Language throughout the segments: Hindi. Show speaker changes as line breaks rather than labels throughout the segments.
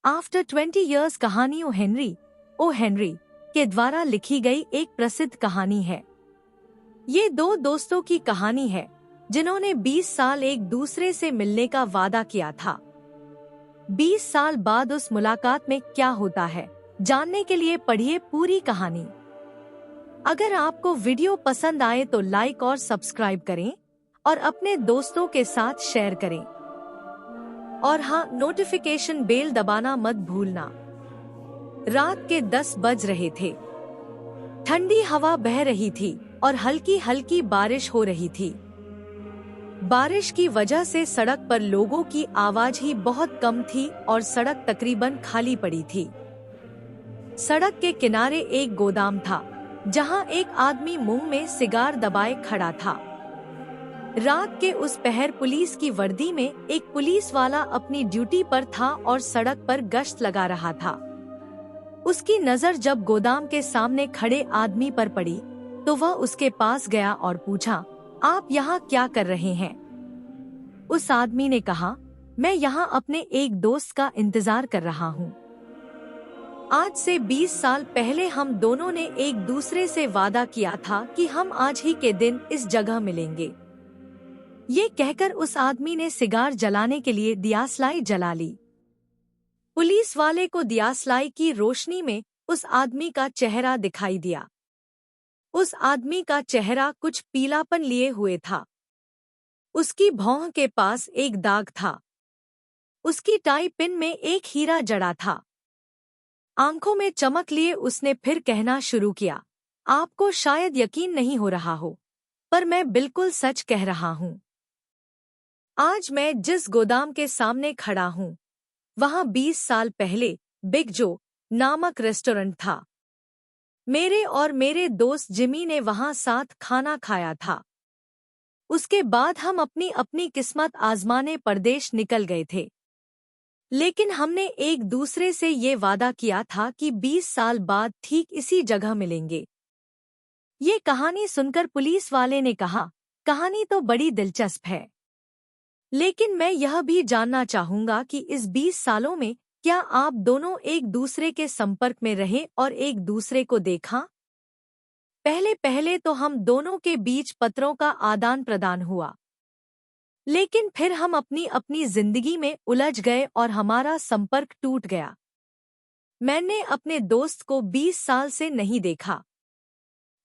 आफ्टर 20 ईयर्स कहानी ओ हेनरी के द्वारा लिखी गई एक प्रसिद्ध कहानी है। ये दो दोस्तों की कहानी है जिन्होंने 20 साल एक दूसरे से मिलने का वादा किया था। 20 साल बाद उस मुलाकात में क्या होता है, जानने के लिए पढ़िए पूरी कहानी। अगर आपको वीडियो पसंद आए तो लाइक और सब्सक्राइब करें और अपने दोस्तों के साथ शेयर करें। और हाँ, नोटिफिकेशन बेल दबाना मत भूलना। रात के 10 बज रहे थे। ठंडी हवा बह रही थी और हल्की हल्की बारिश हो रही थी। बारिश की वजह से सड़क पर लोगों की आवाज ही बहुत कम थी और सड़क तकरीबन खाली पड़ी थी। सड़क के किनारे एक गोदाम था जहां एक आदमी मुंह में सिगार दबाए खड़ा था। रात के उस पहर पुलिस की वर्दी में एक पुलिस वाला अपनी ड्यूटी पर था और सड़क पर गश्त लगा रहा था। उसकी नजर जब गोदाम के सामने खड़े आदमी पर पड़ी तो वह उसके पास गया और पूछा, आप यहाँ क्या कर रहे हैं? उस आदमी ने कहा, मैं यहाँ अपने एक दोस्त का इंतजार कर रहा हूँ। आज से 20 साल पहले हम दोनों ने एक दूसरे से वादा किया था कि हम आज ही के दिन इस जगह मिलेंगे। ये कहकर उस आदमी ने सिगार जलाने के लिए दियासलाई जला ली। पुलिस वाले को दियासलाई की रोशनी में उस आदमी का चेहरा दिखाई दिया। उस आदमी का चेहरा कुछ पीलापन लिए हुए था। उसकी भौं के पास एक दाग था। उसकी टाई पिन में एक हीरा जड़ा था। आंखों में चमक लिए उसने फिर कहना शुरू किया, आपको शायद यकीन नहीं हो रहा हो, पर मैं बिल्कुल सच कह रहा हूँ। आज मैं जिस गोदाम के सामने खड़ा हूँ, वहाँ 20 साल पहले बिग जो नामक रेस्टोरेंट था। मेरे और मेरे दोस्त जिमी ने वहाँ साथ खाना खाया था। उसके बाद हम अपनी अपनी किस्मत आजमाने परदेश निकल गए थे। लेकिन हमने एक दूसरे से ये वादा किया था कि 20 साल बाद ठीक इसी जगह मिलेंगे। ये कहानी सुनकर पुलिस वाले ने कहा, कहानी तो बड़ी दिलचस्प है, लेकिन मैं यह भी जानना चाहूंगा कि इस 20 सालों में क्या आप दोनों एक दूसरे के संपर्क में रहे और एक दूसरे को देखा? पहले पहले तो हम दोनों के बीच पत्रों का आदान प्रदान हुआ, लेकिन फिर हम अपनी अपनी जिंदगी में उलझ गए और हमारा संपर्क टूट गया। मैंने अपने दोस्त को 20 साल से नहीं देखा,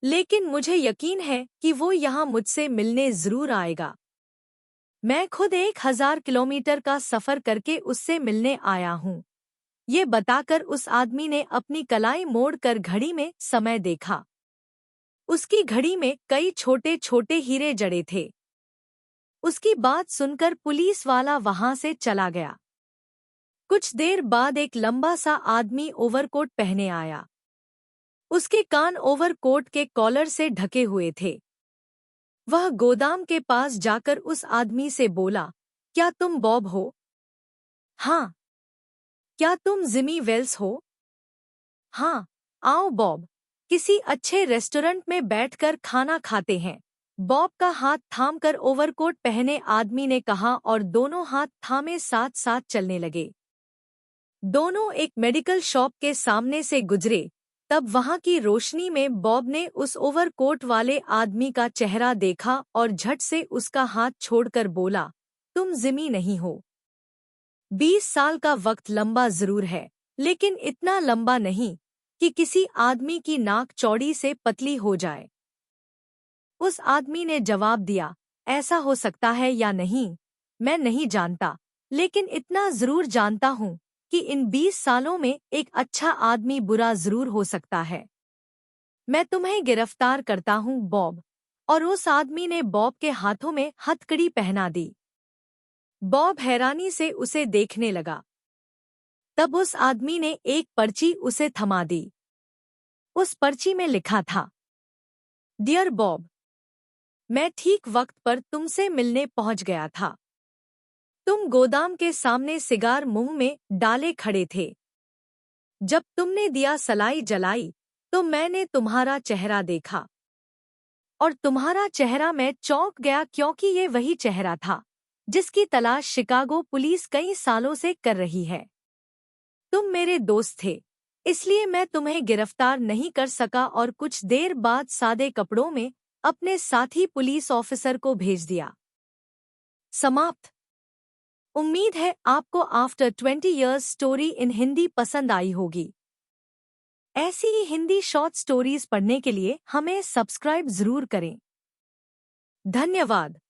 लेकिन मुझे यकीन है कि वो यहाँ मुझसे मिलने जरूर आएगा। मैं खुद 1000 किलोमीटर का सफर करके उससे मिलने आया हूँ। ये बताकर उस आदमी ने अपनी कलाई मोड़कर घड़ी में समय देखा। उसकी घड़ी में कई छोटे छोटे हीरे जड़े थे। उसकी बात सुनकर पुलिस वाला वहां से चला गया। कुछ देर बाद एक लंबा सा आदमी ओवरकोट पहने आया। उसके कान ओवरकोट के कॉलर से ढके हुए थे। वह गोदाम के पास जाकर उस आदमी से बोला, क्या तुम बॉब हो? हाँ। क्या तुम जिमी वेल्स हो? हाँ। आओ बॉब, किसी अच्छे रेस्टोरेंट में बैठकर खाना खाते हैं, बॉब का हाथ थामकर ओवरकोट पहने आदमी ने कहा और दोनों हाथ थामे साथ साथ चलने लगे। दोनों एक मेडिकल शॉप के सामने से गुजरे। तब वहां की रोशनी में बॉब ने उस ओवरकोट वाले आदमी का चेहरा देखा और झट से उसका हाथ छोड़कर बोला, तुम जिमी नहीं हो। 20 साल का वक्त लंबा जरूर है, लेकिन इतना लंबा नहीं कि किसी आदमी की नाक चौड़ी से पतली हो जाए। उस आदमी ने जवाब दिया, ऐसा हो सकता है या नहीं, मैं नहीं जानता, लेकिन इतना जरूर जानता हूँ कि इन 20 सालों में एक अच्छा आदमी बुरा जरूर हो सकता है। मैं तुम्हें गिरफ्तार करता हूँ बॉब। और उस आदमी ने बॉब के हाथों में हथकड़ी पहना दी। बॉब हैरानी से उसे देखने लगा। तब उस आदमी ने एक पर्ची उसे थमा दी। उस पर्ची में लिखा था, डियर बॉब, मैं ठीक वक्त पर तुमसे मिलने पहुंच गया था। तुम गोदाम के सामने सिगार मुंह में डाले खड़े थे। जब तुमने दिया सलाई जलाई तो मैंने तुम्हारा चेहरा देखा और तुम्हारा चेहरा मैं चौंक गया, क्योंकि ये वही चेहरा था जिसकी तलाश शिकागो पुलिस कई सालों से कर रही है। तुम मेरे दोस्त थे, इसलिए मैं तुम्हें गिरफ्तार नहीं कर सका और कुछ देर बाद सादे कपड़ों में अपने साथी पुलिस ऑफिसर को भेज दिया। समाप्त। उम्मीद है आपको after 20 years story in Hindi पसंद आई होगी। ऐसी ही हिंदी शॉर्ट स्टोरीज पढ़ने के लिए हमें सब्सक्राइब जरूर करें। धन्यवाद।